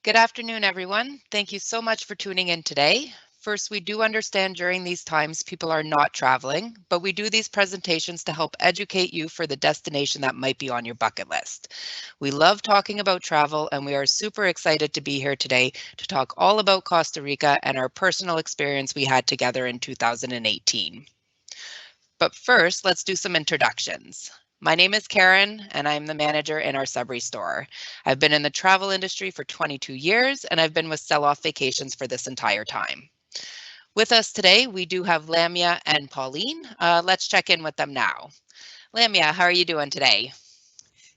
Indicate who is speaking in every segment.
Speaker 1: Good afternoon, everyone. Thank you so much for tuning in today. First, we do understand during these times people are not traveling, but we do these presentations to help educate you for the destination that might be on your bucket list. We love talking about travel, and we are super excited to be here today to talk all about Costa Rica and our personal experience we had together in 2018. But first, let's do some introductions. My name is Karen, and I'm the manager in our Sudbury store. I've been in the travel industry for 22 years, and I've been with Sell Off Vacations for this entire time. With us today, we do have Lamia and Pauline. Let's check in with them now. Lamia, how are you doing today?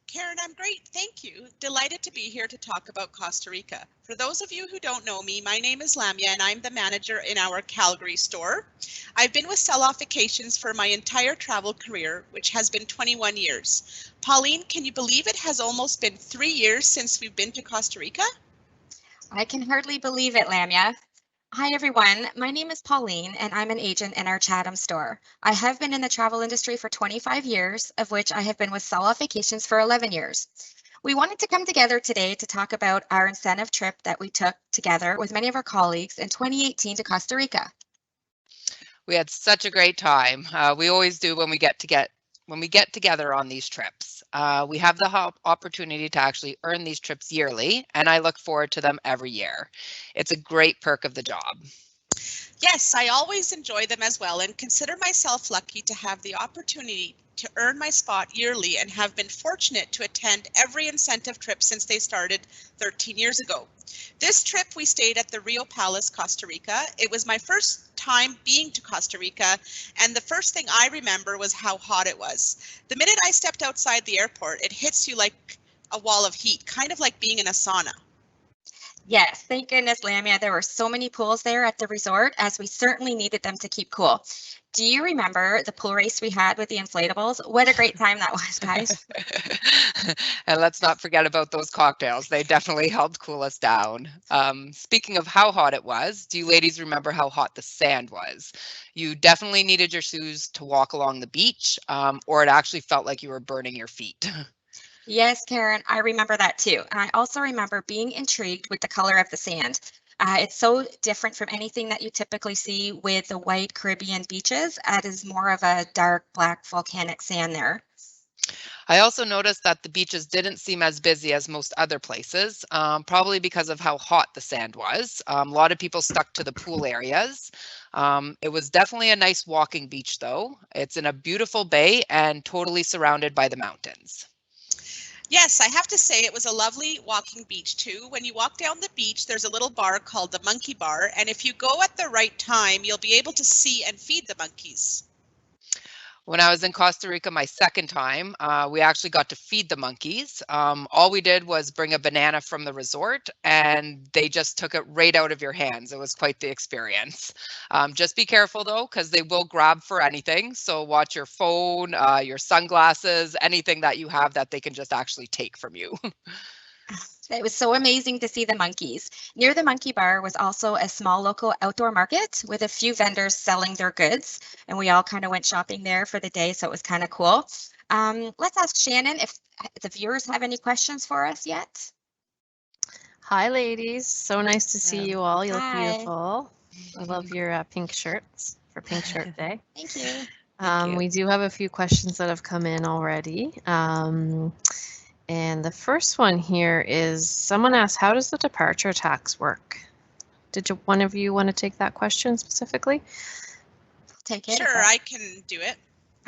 Speaker 2: Karen, I'm great, thank you. Delighted to be here to talk about Costa Rica. For those of you who don't know me, my name is Lamia and I'm the manager in our Calgary store. I've been with Sell Off Vacations for my entire travel career, which has been 21 years. Pauline, can you believe it has almost been 3 years since we've been to Costa Rica?
Speaker 3: I can hardly believe it, Lamia. Hi, everyone. My name is Pauline, and I'm an agent in our Chatham store. I have been in the travel industry for 25 years, of which I have been with Sell Off Vacations for 11 years. We wanted to come together today to talk about our incentive trip that we took together with many of our colleagues in 2018 to Costa Rica.
Speaker 1: We had such a great time. We always do when we get together on these trips. We have the opportunity to actually earn these trips yearly, and I look forward to them every year. It's a great perk of the job.
Speaker 2: Yes, I always enjoy them as well and consider myself lucky to have the opportunity to earn my spot yearly and have been fortunate to attend every incentive trip since they started 13 years ago. This trip we stayed at the Rio Palace, Costa Rica. It was my first time being to Costa Rica, and the first thing I remember was how hot it was. The minute I stepped outside the airport, it hits you like a wall of heat, kind of like being in a sauna.
Speaker 3: Yes, thank goodness, Lamia. There were so many pools there at the resort, as we certainly needed them to keep cool. Do you remember the pool race we had with the inflatables? What a great time that was, guys.
Speaker 1: And let's not forget about those cocktails. They definitely helped cool us down. Speaking of how hot it was, do you ladies remember how hot the sand was? You definitely needed your shoes to walk along the beach, or it actually felt like you were burning your feet.
Speaker 3: Yes, Karen, I remember that too. And I also remember being intrigued with the color of the sand. It's so different from anything that you typically see with the white Caribbean beaches. It is more of a dark black volcanic sand there.
Speaker 1: I also noticed that the beaches didn't seem as busy as most other places, probably because of how hot the sand was. A lot of people stuck to the pool areas. It was definitely a nice walking beach, though. It's in a beautiful bay and totally surrounded by the mountains.
Speaker 2: Yes, I have to say it was a lovely walking beach too. When you walk down the beach, there's a little bar called the Monkey Bar, and if you go at the right time, you'll be able to see and feed the monkeys.
Speaker 1: When I was in Costa Rica my second time, we actually got to feed the monkeys. All we did was bring a banana from the resort and they just took it right out of your hands. It was quite the experience. Just be careful though, because they will grab for anything. So watch your phone, your sunglasses, anything that you have that they can just actually take from you.
Speaker 3: It was so amazing to see the monkeys. Near the monkey bar was also a small local outdoor market with a few vendors selling their goods. And we all kind of went shopping there for the day. So it was kind of cool. Let's ask Shannon if the viewers have any questions for us yet.
Speaker 4: Hi, ladies. So nice to see you all. You look
Speaker 3: Hi.
Speaker 4: beautiful. I love your pink shirts for Pink Shirt Day.
Speaker 3: Thank you.
Speaker 1: Thank you.
Speaker 4: We do have a few questions that have come in already. And the first one here is someone asked, how does the departure tax work? Did one of you want to take that question specifically?
Speaker 3: Take it.
Speaker 2: Sure, I can do it.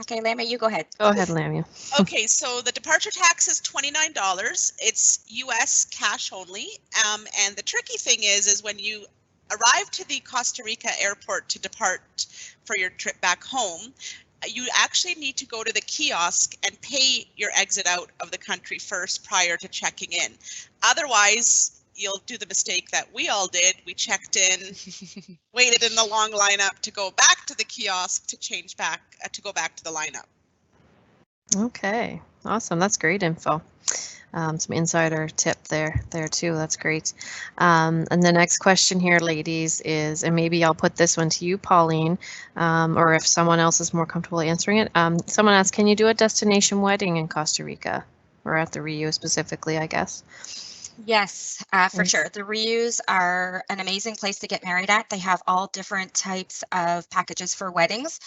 Speaker 3: Okay, Lamia, you go ahead.
Speaker 4: Go ahead, Lamia.
Speaker 2: Okay, so the departure tax is $29. It's US cash only. And the tricky thing is when you arrive to the Costa Rica airport to depart for your trip back home, you actually need to go to the kiosk and pay your exit out of the country first prior to checking in. Otherwise, you'll do the mistake that we all did. We checked in, waited in the long lineup to go back to the kiosk to change back, to go back to the lineup.
Speaker 4: Okay, awesome. That's great info. Some insider tip there too. That's great. And the next question here, ladies, is, and maybe I'll put this one to you, Pauline, or if someone else is more comfortable answering it. Someone asked, can you do a destination wedding in Costa Rica, or at the Rio specifically, I guess?
Speaker 3: Yes, for
Speaker 4: Right.
Speaker 3: sure. The Rius are an amazing place to get married at. They have all different types of packages for weddings,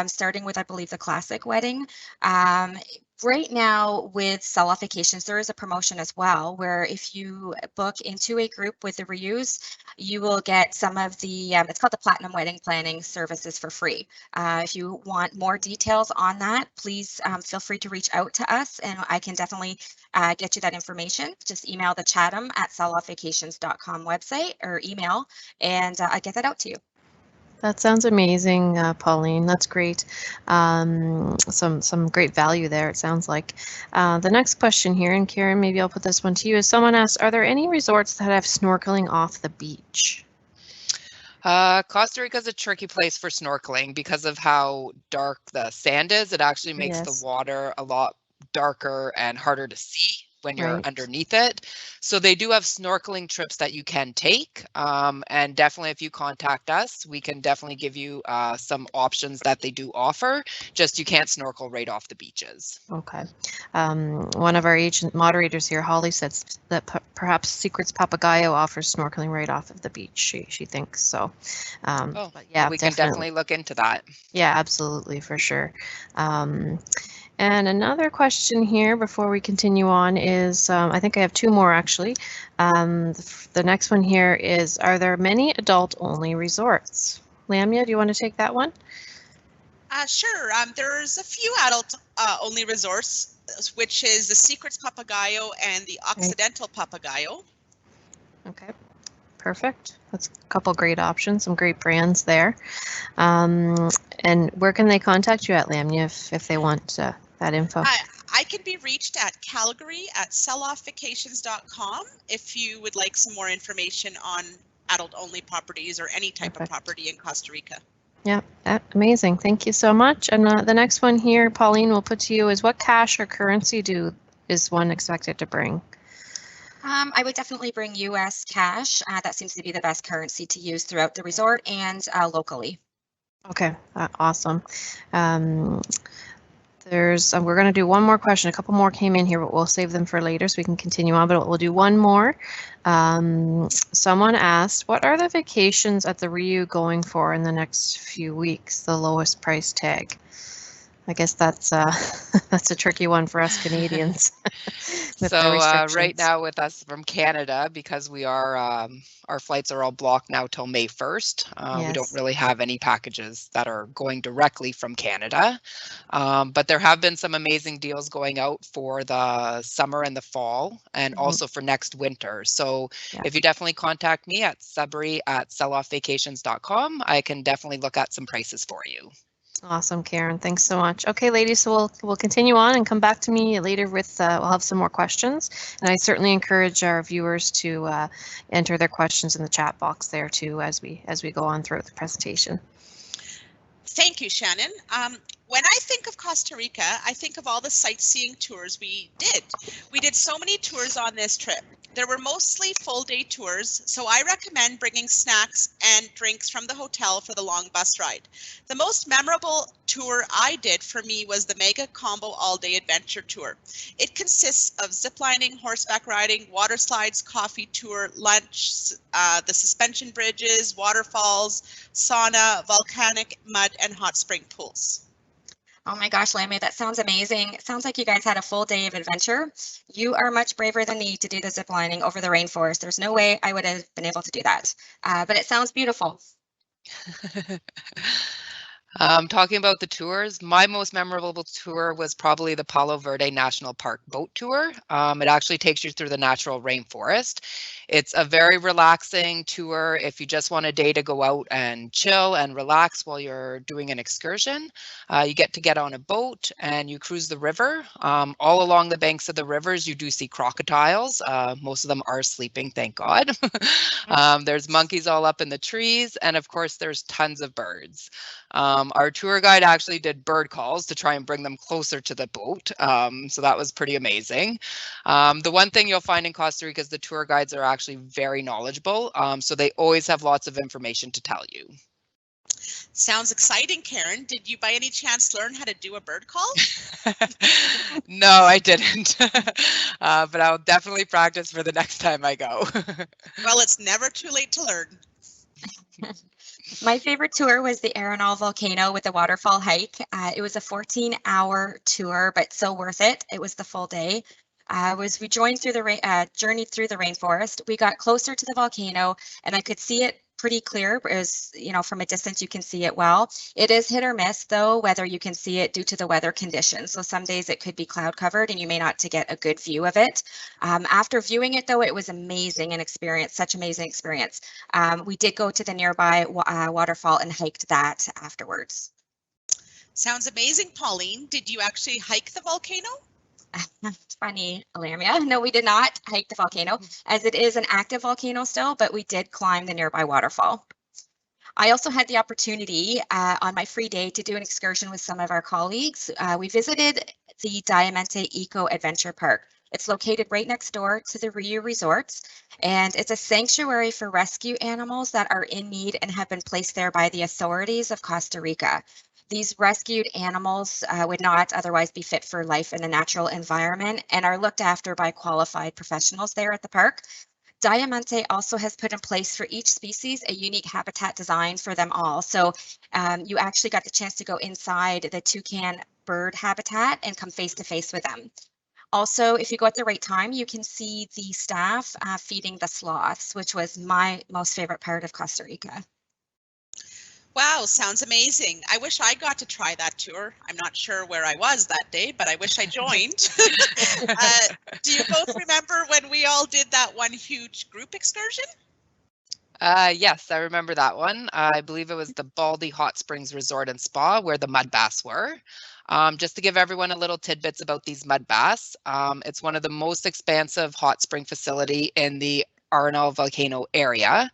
Speaker 3: starting with, I believe, the classic wedding. Um, right now, with Sell-Off Vacations, there is a promotion as well, where if you book into a group with the Rius, you will get some of the, it's called the Platinum Wedding Planning services for free. If you want more details on that, please feel free to reach out to us, and I can definitely get you that information. Just email the Chatham at selloffvacations.com website or email, and I get that out to you.
Speaker 4: That sounds amazing, Pauline. That's great. Some great value there, it sounds like. The next question here, and Karen, maybe I'll put this one to you, is someone asked, are there any resorts that have snorkeling off the beach?
Speaker 1: Costa Rica is a tricky place for snorkeling because of how dark the sand is. It actually makes the
Speaker 4: Yes,
Speaker 1: water a lot darker and harder to see when you're
Speaker 4: right.
Speaker 1: underneath it. So they do have snorkeling trips that you can take. And definitely if you contact us, we can definitely give you some options that they do offer. Just you can't snorkel right off the beaches.
Speaker 4: Okay. One of our agent moderators here, Holly, says that perhaps Secrets Papagayo offers snorkeling right off of the beach. She thinks so.
Speaker 1: Oh,
Speaker 4: But yeah,
Speaker 1: well, we can definitely look into that.
Speaker 4: Yeah, absolutely, for sure. And another question here before we continue on is, I think I have two more actually. The next one here is, are there many adult-only resorts? Lamia, do you want to take that one?
Speaker 2: Sure. There's a few adult only resorts, which is the Secrets Papagayo and the Occidental Papagayo.
Speaker 4: Okay, perfect. That's a couple great options, some great brands there. And where can they contact you at, Lamia, if they want that info?
Speaker 2: I can be reached at Calgary at selloffvacations.com if you would like some more information on adult only properties or any type of property in Costa Rica.
Speaker 4: Yeah, amazing. Thank you so much. And the next one here, Pauline, will put to you is, what cash or currency is one expected to bring?
Speaker 3: I would definitely bring US cash. That seems to be the best currency to use throughout the resort and locally.
Speaker 4: Okay, awesome. We're going to do one more question. A couple more came in here, but we'll save them for later so we can continue on, but we'll do one more. Someone asked, what are the vacations at the Riu going for in the next few weeks, the lowest price tag? I guess that's that's a tricky one for us Canadians.
Speaker 1: So right now with us from Canada, because we are our flights are all blocked now till May 1st. We don't really have any packages that are going directly from Canada, but there have been some amazing deals going out for the summer and the fall, and also for next winter. So if you definitely contact me at Sabri@selloffvacations.com, I can definitely look at some prices for you.
Speaker 4: Awesome, Karen. Thanks so much. Okay, ladies, so we'll continue on and come back to me later with we'll have some more questions. And I certainly encourage our viewers to enter their questions in the chat box there too as we go on throughout the presentation.
Speaker 2: Thank you, Shannon. When I think of Costa Rica, I think of all the sightseeing tours we did. We did so many tours on this trip. There were mostly full-day tours, so I recommend bringing snacks and drinks from the hotel for the long bus ride. The most memorable tour I did for me was the Mega Combo All-Day Adventure Tour. It consists of ziplining, horseback riding, water slides, coffee tour, lunch, the suspension bridges, waterfalls, sauna, volcanic mud, and hot spring pools.
Speaker 3: Oh my gosh, Lamia, that sounds amazing. It sounds like you guys had a full day of adventure. You are much braver than me to do the zip lining over the rainforest. There's no way I would have been able to do that, but it sounds beautiful.
Speaker 1: Talking about the tours, my most memorable tour was probably the Palo Verde National Park boat tour. It actually takes you through the natural rainforest. It's a very relaxing tour if you just want a day to go out and chill and relax while you're doing an excursion. You get on a boat and you cruise the river. All along the banks of the rivers, you do see crocodiles. Most of them are sleeping, thank God. There's monkeys all up in the trees, and of course, there's tons of birds. Our tour guide actually did bird calls to try and bring them closer to the boat. So that was pretty amazing. The one thing you'll find in Costa Rica is the tour guides are actually very knowledgeable. So they always have lots of information to tell you.
Speaker 2: Sounds exciting, Karen. Did you by any chance learn how to do a bird call?
Speaker 1: No, I didn't. But I'll definitely practice for the next time I go.
Speaker 2: Well, it's never too late to learn.
Speaker 3: My favorite tour was the Arenal volcano with the waterfall hike. It was a 14-hour tour, but so worth it. It was the full day. We joined through the journeyed through the rainforest. We got closer to the volcano, and I could see it pretty clear. It was, from a distance you can see it well. It is hit or miss though, whether you can see it due to the weather conditions. So some days it could be cloud covered and you may not to get a good view of it. After viewing it though, it was amazing such amazing experience. We did go to the nearby waterfall and hiked that afterwards.
Speaker 2: Sounds amazing, Pauline. Did you actually hike the volcano?
Speaker 3: Funny, Lamia. No, we did not hike the volcano, as it is an active volcano still, but we did climb the nearby waterfall. I also had the opportunity on my free day to do an excursion with some of our colleagues. We visited the Diamante Eco Adventure Park. It's located right next door to the Riu Resorts, and it's a sanctuary for rescue animals that are in need and have been placed there by the authorities of Costa Rica. These rescued animals would not otherwise be fit for life in a natural environment and are looked after by qualified professionals there at the park. Diamante also has put in place for each species a unique habitat design for them all. So you actually got the chance to go inside the toucan bird habitat and come face to face with them. Also, if you go at the right time, you can see the staff feeding the sloths, which was my most favorite part of Costa Rica.
Speaker 2: Wow, sounds amazing. I wish I got to try that tour. I'm not sure where I was that day, but I wish I joined. Do you both remember when we all did that one huge group excursion?
Speaker 1: Yes, I remember that one. I believe it was the Baldy Hot Springs Resort and Spa where the mud baths were. Just to give everyone a little tidbits about these mud baths, it's one of the most expansive hot spring facility in the Arenal volcano area.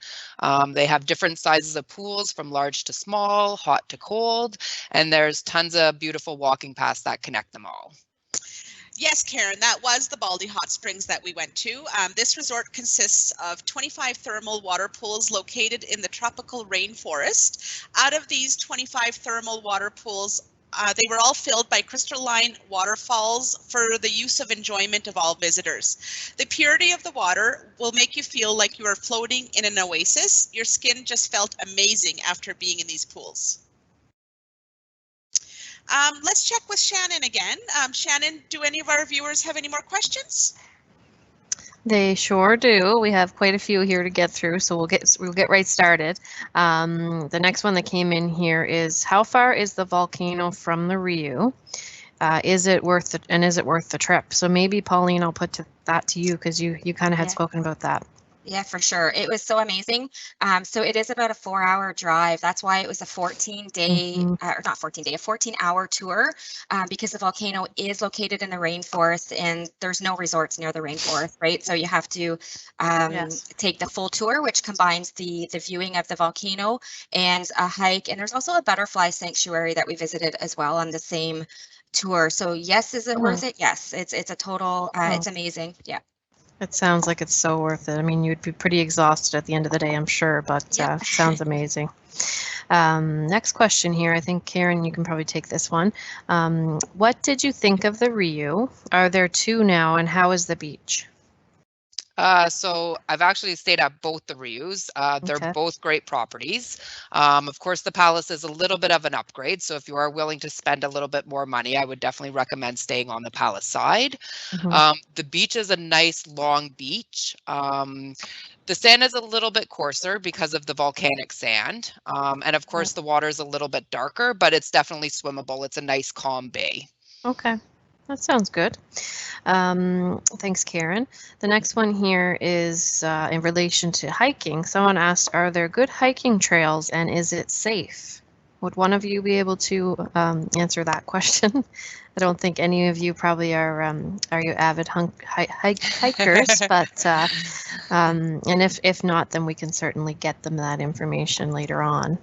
Speaker 1: They have different sizes of pools from large to small, hot to cold, and there's tons of beautiful walking paths that connect them all.
Speaker 2: Yes, Karen, that was the Baldy Hot Springs that we went to. This resort consists of 25 thermal water pools located in the tropical rainforest. Out of these 25 thermal water pools, they were all filled by crystalline waterfalls for the use of enjoyment of all visitors. The purity of the water will make you feel like you are floating in an oasis. Your skin just felt amazing after being in these pools. Let's check with Shannon again. Shannon, do any of our viewers have any more questions?
Speaker 4: They sure do. We have quite a few here to get through, so we'll get right started. The next one that came in here is, how far is the volcano from the Riu? Is it worth the trip? So maybe Pauline, I'll put that to you because you kind of had spoken about that.
Speaker 3: Yeah, for sure. It was so amazing. So it is about a 4-hour drive. That's why it was a 14-day, or not 14-day, a 14-hour tour, because the volcano is located in the rainforest and there's no resorts near the rainforest, right? So you have to take the full tour, which combines the viewing of the volcano and a hike. And there's also a butterfly sanctuary that we visited as well on the same tour. So yes, is it worth it? Yes, it's a total, it's amazing. Yeah.
Speaker 4: It sounds like it's so worth it. I mean, you'd be pretty exhausted at the end of the day, I'm sure, but it sounds amazing. Next question here. I think, Karen, you can probably take this one. What did you think of the Riu? Are there two now, and how is the beach?
Speaker 1: So I've actually stayed at both the Rius. They're both great properties. Of course, the Palace is a little bit of an upgrade. So if you are willing to spend a little bit more money, I would definitely recommend staying on the Palace side. The beach is a nice long beach. The sand is a little bit coarser because of the volcanic sand. And of course, the water is a little bit darker, but it's definitely swimmable. It's a nice calm bay.
Speaker 4: Okay. That sounds good. Thanks, Karen. The next one here is in relation to hiking. Someone asked, are there good hiking trails and is it safe? Would one of you be able to answer that question? I don't think any of you probably are you avid hikers, but and if not, then we can certainly get them that information later on.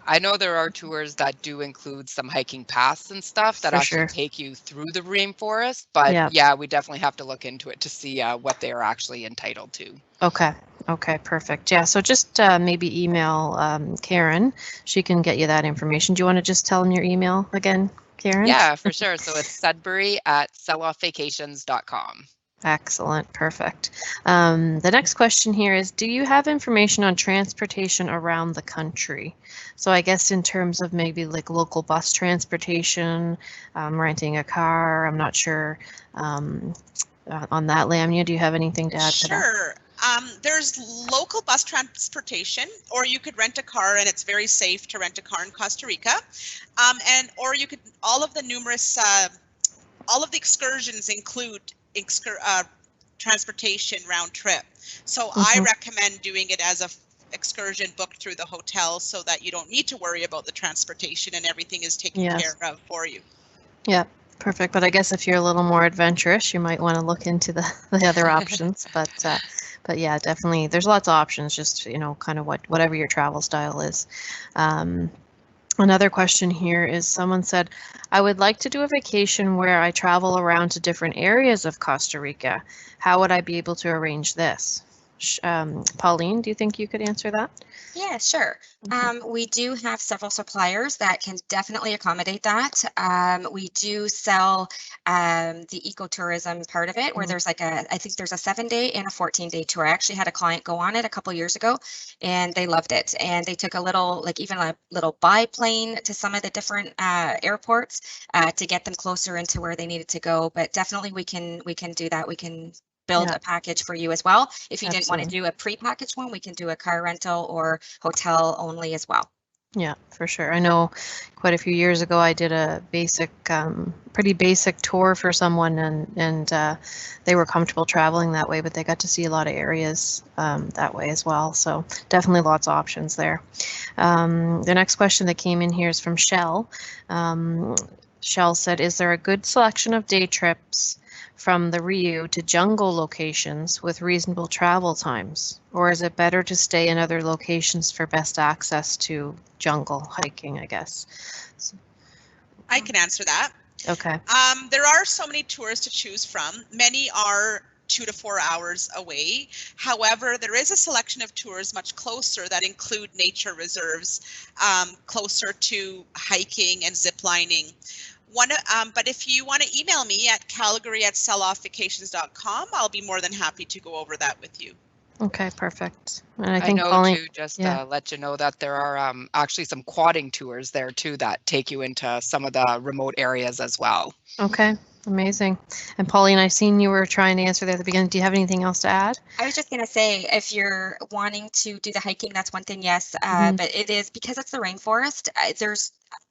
Speaker 1: I know there are tours that do include some hiking paths and stuff that actually take you through the rainforest, but yeah, we definitely have to look into it to see what they are actually entitled to.
Speaker 4: Okay. Okay, perfect. Yeah, so just maybe email Karen. She can get you that information. Do you want to just tell them your email again, Karen?
Speaker 1: Yeah, for sure. So it's sudbury@selloffvacations.com.
Speaker 4: Excellent, perfect. The next question here is, do you have information on transportation around the country? So I guess in terms of maybe like local bus transportation, renting a car, I'm not sure on that, Lamia. Do you have anything to add to that?
Speaker 2: Sure. There's local bus transportation, or you could rent a car, and it's very safe to rent a car in Costa Rica. Or you could, all of the excursions include transportation round trip. So I recommend doing it as a excursion booked through the hotel, so that you don't need to worry about the transportation and everything is taken care of for you.
Speaker 4: Yeah, perfect. But I guess if you're a little more adventurous, you might want to look into the other options. But yeah, definitely, there's lots of options. Just kind of whatever your travel style is. Another question here is, someone said, I would like to do a vacation where I travel around to different areas of Costa Rica. How would I be able to arrange this? Pauline, do you think you could answer that?
Speaker 3: Yeah, sure. We do have several suppliers that can definitely accommodate that. We do sell the ecotourism part of it, where there's like I think there's a 7-day and a 14-day tour. I actually had a client go on it a couple years ago, and they loved it. And they took a little, even a little biplane to some of the different airports to get them closer into where they needed to go. But definitely we can do that. We can build a package for you as well. If you didn't want to do a pre-packaged one, we can do a car rental or hotel only as well.
Speaker 4: Yeah, for sure. I know quite a few years ago I did a pretty basic tour for someone, and they were comfortable traveling that way, but they got to see a lot of areas that way as well. So definitely lots of options there. The next question that came in here is from Shell. Shell said, is there a good selection of day trips from the Rio to jungle locations with reasonable travel times? Or is it better to stay in other locations for best access to jungle hiking, I guess? So,
Speaker 2: I can answer that.
Speaker 4: Okay.
Speaker 2: There are so many tours to choose from. Many are 2 to 4 hours away. However, there is a selection of tours much closer that include nature reserves, closer to hiking and zip lining. But if you want to email me at calgary@selloffvacations.com, I'll be more than happy to go over that with you.
Speaker 4: Okay, perfect. And I
Speaker 1: I
Speaker 4: think
Speaker 1: know
Speaker 4: Pauline,
Speaker 1: too, just to let you know that there are actually some quadding tours there too that take you into some of the remote areas as well.
Speaker 4: Okay, amazing. And Pauline, I've seen you were trying to answer there at the beginning. Do you have anything else to add?
Speaker 3: I was just going to say, if you're wanting to do the hiking, that's one thing, yes. But it is, because it's the rainforest, I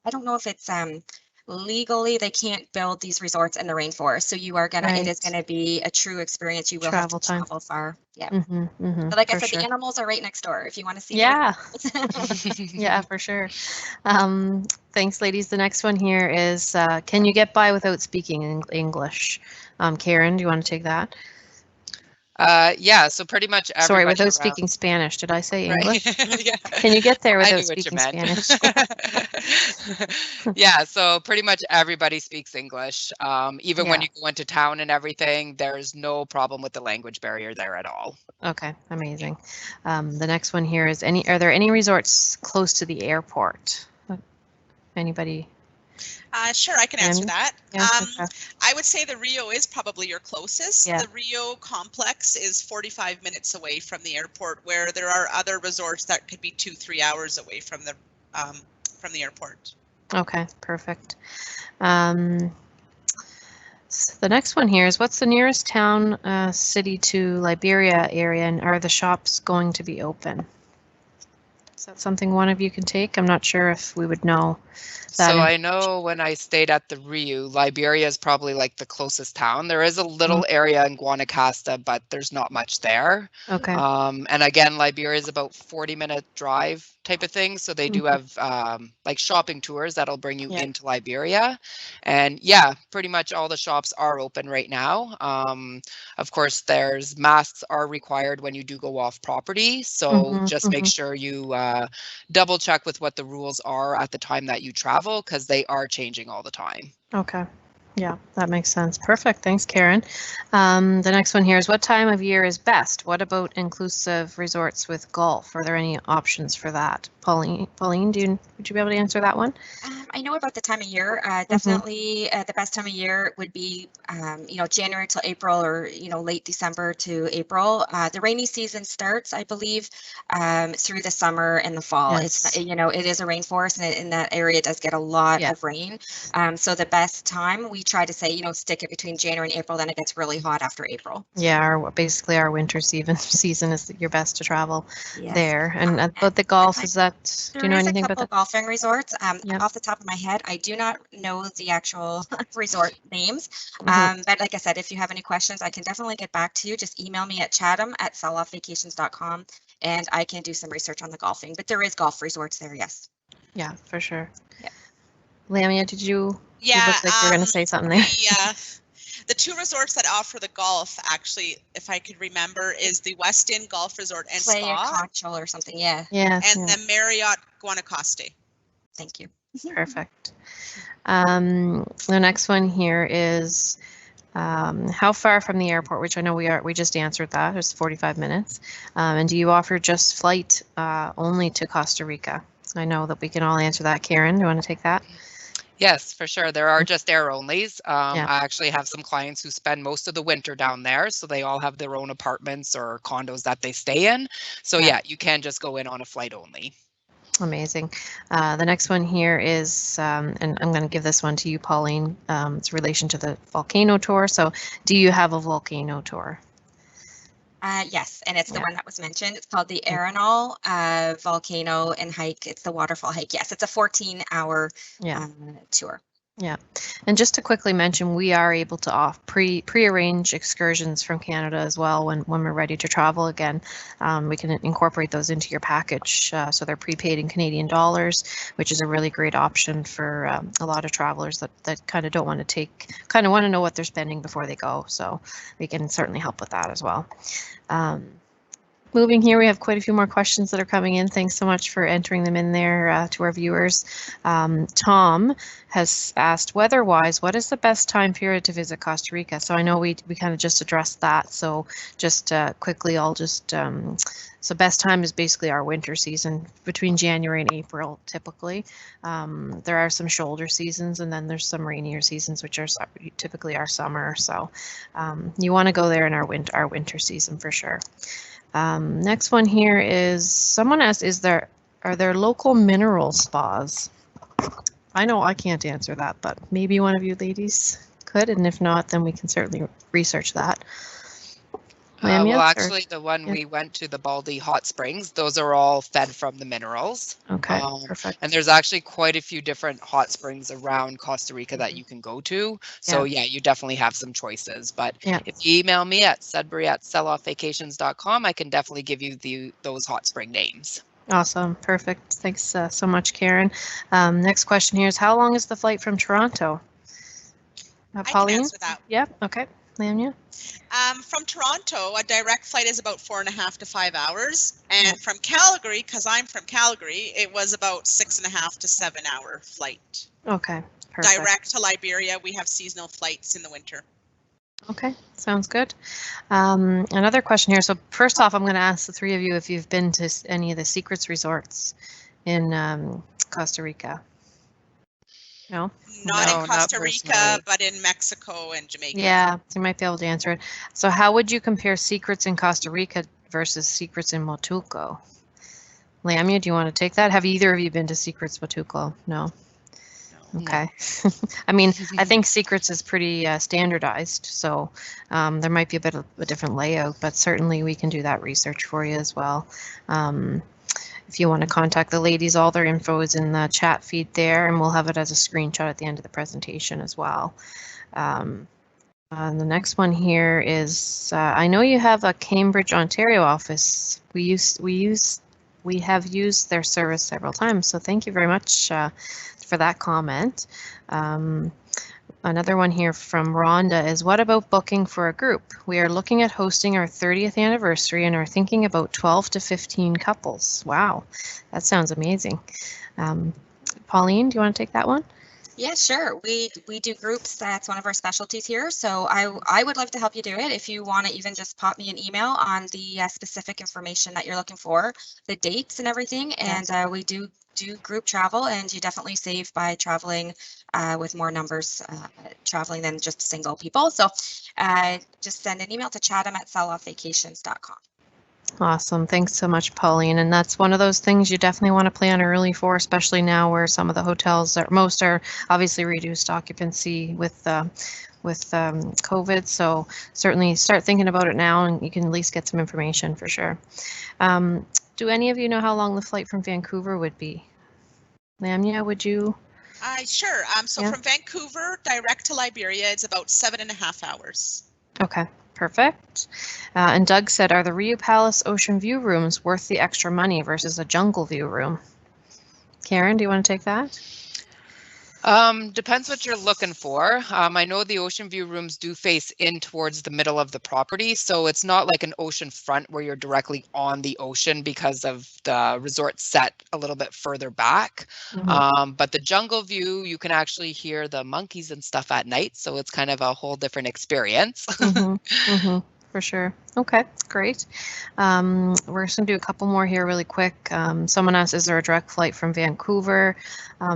Speaker 3: don't know if it's legally they can't build these resorts in the rainforest, so you are it is gonna be a true experience. You will have to travel far. Yeah. But like I said, the animals are right next door if you want to see.
Speaker 4: Yeah. Yeah, for sure. Thanks, ladies. The next one here is, can you get by without speaking English? Karen, do you want to take that?
Speaker 1: Yeah, so pretty much everybody.
Speaker 4: Sorry, without speaking Spanish. Did I say English?
Speaker 1: Yeah.
Speaker 4: Can you get there without speaking Spanish?
Speaker 1: Yeah, so pretty much everybody speaks English. Even when you go into town and everything, there's no problem with the language barrier there at all.
Speaker 4: Okay, amazing. The next one here is, are there any resorts close to the airport? Anybody?
Speaker 2: Sure, I can answer that.
Speaker 4: Yeah,
Speaker 2: I would say the Rio is probably your closest.
Speaker 4: Yeah.
Speaker 2: The Rio complex is 45 minutes away from the airport, where there are other resorts that could be 2-3 hours away from the airport.
Speaker 4: Okay, perfect. So the next one here is, what's the nearest town, city to Liberia area, and are the shops going to be open? Is that something one of you can take? I'm not sure if we would know that.
Speaker 1: So I know when I stayed at the Rio, Liberia is probably like the closest town. There is a little area in Guanacaste, but there's not much there.
Speaker 4: Okay.
Speaker 1: And again, Liberia is about 40-minute drive type of thing. So they do have like shopping tours that'll bring you into Liberia. And yeah, pretty much all the shops are open right now. Of course, there's masks are required when you do go off property. So just make sure you double check with what the rules are at the time that you travel, because they are changing all the time.
Speaker 4: Okay, Yeah, that makes sense. Perfect. Thanks, Karen. The next one here is, what time of year is best? What about inclusive resorts with golf? Are there any options for that? Pauline, would you be able to answer that one?
Speaker 3: I know about the time of year. Definitely the best time of year would be, January till April, or, late December to April. The rainy season starts, I believe, through the summer and the fall.
Speaker 4: Yes.
Speaker 3: It is a rainforest, and in that area it does get a lot
Speaker 4: Yeah.
Speaker 3: of rain. So the best time, we try to say, stick it between January and April, then it gets really hot after April.
Speaker 4: Yeah, basically our winter season is your best to travel
Speaker 3: Yes.
Speaker 4: there. And about the golf, do you know anything about that?
Speaker 3: There is a couple golfing resorts.
Speaker 4: Yep.
Speaker 3: Off the top of my head, I do not know the actual resort names.
Speaker 4: Mhm.
Speaker 3: But like I said, if you have any questions, I can definitely get back to you. Just email me at chatham@selloffvacations.com, and I can do some research on the golfing. But there is golf resorts there, yes.
Speaker 4: Yeah, for sure.
Speaker 3: Yeah.
Speaker 4: Lamia, you
Speaker 2: Yeah,
Speaker 4: look like you were going to say something there.
Speaker 2: the two resorts that offer the golf, actually, if I could remember, is the West Inn Golf Resort and
Speaker 3: Playa
Speaker 2: Spa,
Speaker 3: Concho or something, yeah.
Speaker 4: Yeah.
Speaker 2: and the Marriott Guanacaste.
Speaker 3: Thank you.
Speaker 4: Perfect. The next one here is, how far from the airport, which I know we just answered that, it's 45 minutes. And do you offer just flight only to Costa Rica? I know that we can all answer that. Karen, do you want to take that?
Speaker 1: Yes, for sure. There are just air onlys.
Speaker 4: Yeah.
Speaker 1: I actually have some clients who spend most of the winter down there, so they all have their own apartments or condos that they stay in. So yeah, you can just go in on a flight only.
Speaker 4: Amazing. The next one here is, and I'm going to give this one to you, Pauline. It's in relation to the volcano tour. So do you have a volcano tour?
Speaker 3: Yes, and it's the one that was mentioned. It's called the Arenal Volcano and Hike. It's the waterfall hike. Yes, it's a 14-hour tour.
Speaker 4: Yeah, and just to quickly mention, we are able to pre-arrange excursions from Canada as well when we're ready to travel again. We can incorporate those into your package, so they're prepaid in Canadian dollars, which is a really great option for a lot of travelers that kind of don't want to want to know what they're spending before they go. So we can certainly help with that as well. Moving here, we have quite a few more questions that are coming in. Thanks so much for entering them in there to our viewers. Tom has asked, weather-wise, what is the best time period to visit Costa Rica? So I know we kind of just addressed that. So just quickly, so best time is basically our winter season between January and April, typically. There are some shoulder seasons, and then there's some rainier seasons, which are typically our summer. So you want to go there in our winter season for sure. Next one here is, someone asked, are there local mineral spas? I know I can't answer that, but maybe one of you ladies could, and if not, then we can certainly research that.
Speaker 1: Well, actually, the one we went to, the Baldy Hot Springs, those are all fed from the minerals.
Speaker 4: Okay, perfect.
Speaker 1: And there's actually quite a few different hot springs around Costa Rica that you can go to. So yeah, you definitely have some choices. But if you email me at sudbury@selloffvacations.com, I can definitely give you those hot spring names.
Speaker 4: Awesome, perfect. Thanks so much, Karen. Next question here is, how long is the flight from Toronto? Pauline?
Speaker 2: I can answer that.
Speaker 4: Yep, okay. Lamia?
Speaker 2: From Toronto, a direct flight is about 4.5 to 5 hours. And from Calgary, because I'm from Calgary, it was about 6.5 to 7 hour flight.
Speaker 4: Okay, perfect.
Speaker 2: Direct to Liberia. We have seasonal flights in the winter.
Speaker 4: Okay, sounds good. Another question here. So first off, I'm going to ask the three of you if you've been to any of the Secrets resorts in Costa Rica. No?
Speaker 2: Not in Costa Rica, but in Mexico and Jamaica.
Speaker 4: Yeah, so you might be able to answer it. So how would you compare Secrets in Costa Rica versus Secrets in Motuco? Lamia, do you want to take that? Have either of you been to Secrets Motuco? No. Okay. I mean, I think Secrets is pretty standardized, so there might be a bit of a different layout, but certainly we can do that research for you as well. If you want to contact the ladies, all their info is in the chat feed there, and we'll have it as a screenshot at the end of the presentation as well. The next one here is, I know you have a Cambridge, Ontario office. We have used their service several times, so thank you very much for that comment. Another one here from Rhonda is, what about booking for a group? We are looking at hosting our 30th anniversary and are thinking about 12 to 15 couples. Wow, that sounds amazing. Pauline, do you want to take that one?
Speaker 3: Yeah, sure. We do groups. That's one of our specialties here. So I would love to help you do it. If you want to even just pop me an email on the specific information that you're looking for, the dates and everything. And we do group travel, and you definitely save by traveling with more numbers traveling than just single people. So just send an email to chatham@selloffvacations.com.
Speaker 4: Awesome. Thanks so much, Pauline. And that's one of those things you definitely want to plan early for, especially now where some of the hotels most are obviously reduced occupancy with COVID. So certainly start thinking about it now, and you can at least get some information for sure. Do any of you know how long the flight from Vancouver would be? Lamia, would you?
Speaker 2: Sure. So from Vancouver direct to Liberia, it's about 7.5 hours.
Speaker 4: Okay. Perfect. And Doug said, are the Riu Palace Ocean View rooms worth the extra money versus a Jungle View room? Karen, do you want to take that?
Speaker 1: Depends what you're looking for. I know the ocean view rooms do face in towards the middle of the property, so it's not like an ocean front where you're directly on the ocean because of the resort set a little bit further back. But the jungle view, you can actually hear the monkeys and stuff at night, so it's kind of a whole different experience.
Speaker 4: For sure. Okay, great. We're just going to do a couple more here really quick. Someone asked, is there a direct flight from Vancouver?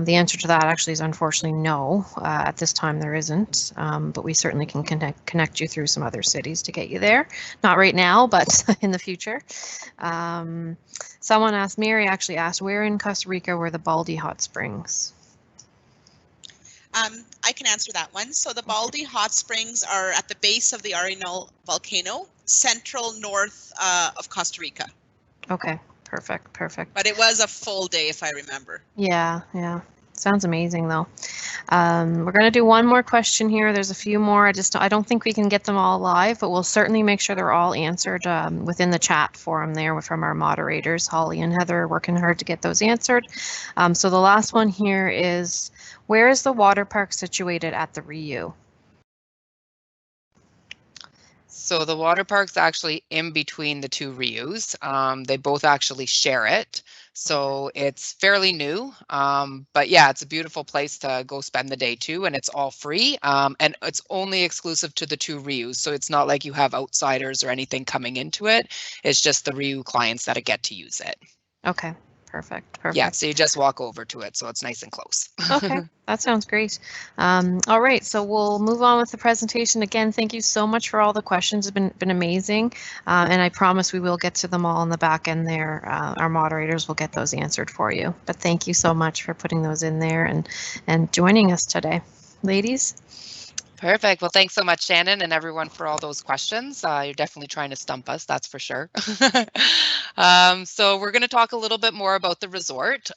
Speaker 4: The answer to that actually is unfortunately no. At this time there isn't, but we certainly can connect you through some other cities to get you there. Not right now, but in the future. Someone asked, Mary actually asked, where in Costa Rica were the Baldy Hot Springs?
Speaker 2: I can answer that one. So the Baldy Hot Springs are at the base of the Arenal volcano, central north of Costa Rica.
Speaker 4: Okay, perfect.
Speaker 2: But it was a full day, if I remember.
Speaker 4: Yeah. Sounds amazing, though. We're going to do one more question here. There's a few more. I don't think we can get them all live, but we'll certainly make sure they're all answered within the chat forum there from our moderators. Holly and Heather are working hard to get those answered. So the last one here is, where is the water park situated at the Riu?
Speaker 1: So the water park's actually in between the two Rius. They both actually share it. So it's fairly new, but yeah, it's a beautiful place to go spend the day too, and it's all free, and it's only exclusive to the two Rius. So it's not like you have outsiders or anything coming into it. It's just the Riu clients that get to use it.
Speaker 4: Okay. Perfect.
Speaker 1: Yeah, so you just walk over to it, so it's nice and close.
Speaker 4: Okay, that sounds great. All right, so we'll move on with the presentation. Again, thank you so much for all the questions. It's been amazing, and I promise we will get to them all in the back end there. Our moderators will get those answered for you. But thank you so much for putting those in there and joining us today. Ladies?
Speaker 1: Perfect. Well, thanks so much, Shannon, and everyone for all those questions. You're definitely trying to stump us, that's for sure. So we're going to talk a little bit more about the resort.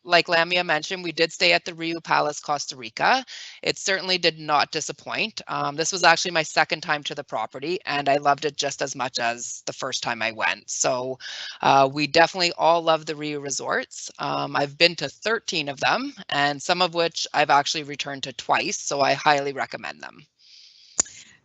Speaker 1: Like Lamia mentioned, we did stay at the Riu Palace, Costa Rica. It certainly did not disappoint. This was actually my second time to the property, and I loved it just as much as the first time I went. So we definitely all love the Riu resorts. I've been to 13 of them, and some of which I've actually returned to twice, so I highly recommend them.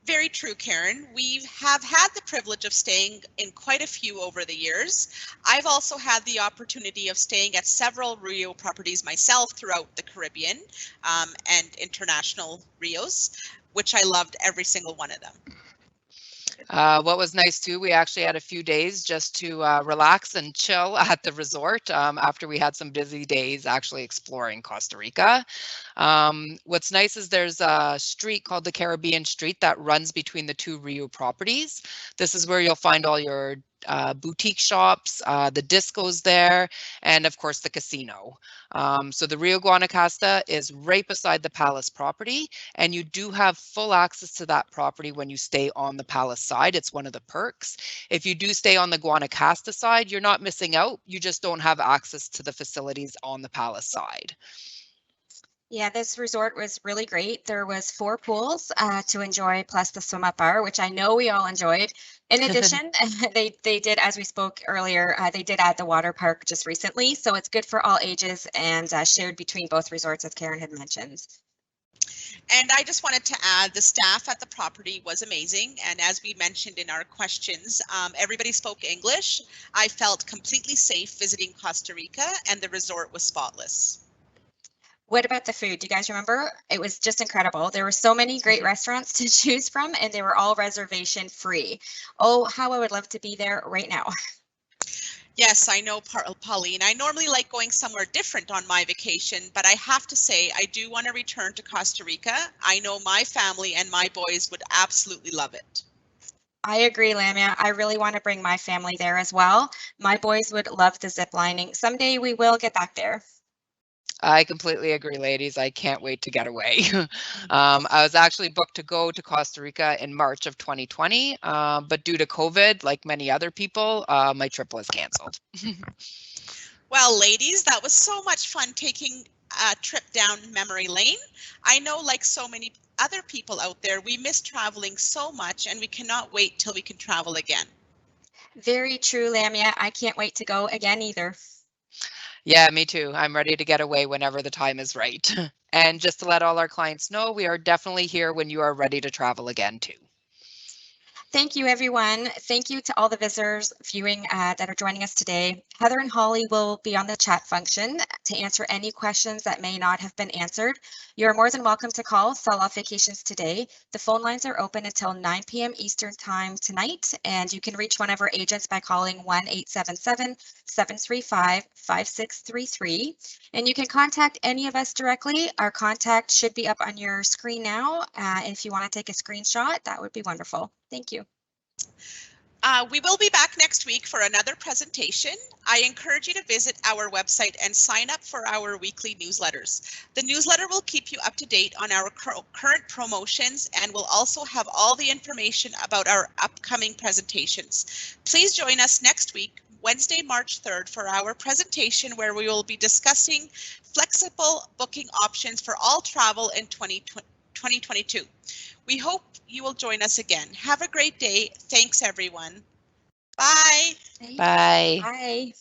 Speaker 2: Very true, Karen. We have had the privilege of staying in quite a few over the years. I've also had the opportunity of staying at several Riu properties myself throughout the Caribbean and international Rios, which I loved every single one of them.
Speaker 1: What was nice too, we actually had a few days just to relax and chill at the resort after we had some busy days actually exploring Costa Rica. What's nice is there's a street called the Caribbean Street that runs between the two Riu properties. This is where you'll find all your boutique shops, the discos there, and of course the casino. So the Rio Guanacaste is right beside the palace property, and you do have full access to that property when you stay on the palace side. It's one of the perks. If you do stay on the Guanacaste side, you're not missing out. You just don't have access to the facilities on the palace side.
Speaker 3: Yeah, this resort was really great. There was 4 pools to enjoy, plus the swim up bar, which I know we all enjoyed. In addition, they did, as we spoke earlier, they did add the water park just recently. So it's good for all ages and shared between both resorts, as Karen had mentioned.
Speaker 2: And I just wanted to add, the staff at the property was amazing. And as we mentioned in our questions, everybody spoke English. I felt completely safe visiting Costa Rica, and the resort was spotless.
Speaker 3: What about the food? Do you guys remember? It was just incredible. There were so many great restaurants to choose from, and they were all reservation free. Oh, how I would love to be there right now.
Speaker 2: Yes, I know, Pauline. I normally like going somewhere different on my vacation, but I have to say I do want to return to Costa Rica. I know my family and my boys would absolutely love it.
Speaker 3: I agree, Lamia. I really want to bring my family there as well. My boys would love the zip lining. Someday we will get back there.
Speaker 1: I completely agree, ladies. I can't wait to get away. I was actually booked to go to Costa Rica in March of 2020, but due to COVID, like many other people, my trip was canceled.
Speaker 2: Well, ladies, that was so much fun taking a trip down memory lane. I know, like so many other people out there, we miss traveling so much and we cannot wait till we can travel again.
Speaker 3: Very true, Lamia. I can't wait to go again either.
Speaker 1: Yeah, me too. I'm ready to get away whenever the time is right. And just to let all our clients know, we are definitely here when you are ready to travel again too.
Speaker 3: Thank you, everyone. Thank you to all the visitors viewing that are joining us today. Heather and Holly will be on the chat function to answer any questions that may not have been answered. You're more than welcome to call Sell Off Vacations today. The phone lines are open until 9 p.m. Eastern Time tonight, and you can reach one of our agents by calling 1-877-735-5633. And you can contact any of us directly. Our contact should be up on your screen now. And if you want to take a screenshot, that would be wonderful. Thank you.
Speaker 2: We will be back next week for another presentation. I encourage you to visit our website and sign up for our weekly newsletters. The newsletter will keep you up to date on our current promotions and will also have all the information about our upcoming presentations. Please join us next week, Wednesday, March 3rd, for our presentation where we will be discussing flexible booking options for all travel in 2022. We hope you will join us again. Have a great day. Thanks, everyone. Bye.
Speaker 1: Bye.
Speaker 3: Bye.